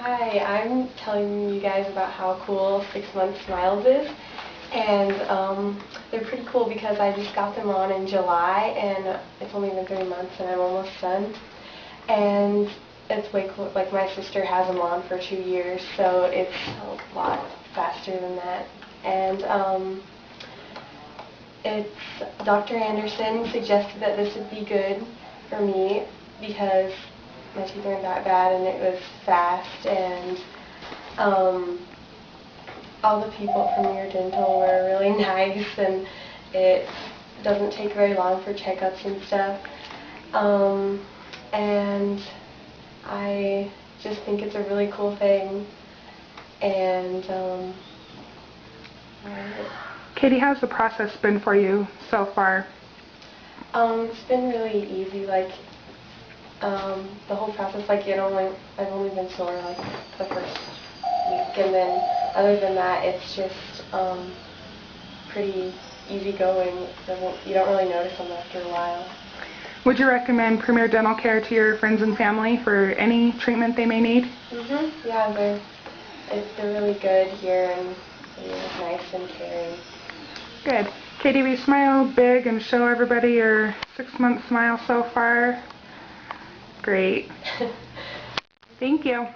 Hi, I'm telling you guys about how cool 6 Month Smiles is. And they're pretty cool because I just got them on in July and it's only been 3 months and I'm almost done. And it's way cool. Like, my sister has them on for 2 years, so it's a lot faster than that. And it's Dr. Anderson suggested that this would be good for me because my teeth weren't that bad and it was fast, and all the people from your dental were really nice, and it doesn't take very long for checkups and stuff. And I just think it's a really cool thing. And Katie, how's the process been for you so far? It's been really easy. Like, the whole process, like, I've only been sore like the first week, and then other than that, it's just pretty easy going. You don't really notice them after a while. Would you recommend Premier Dental Care to your friends and family for any treatment they may need? Yeah, they're really good here, and they're nice and caring. Good. Katie, will you smile big and show everybody your 6-month smile so far? Great. Thank you.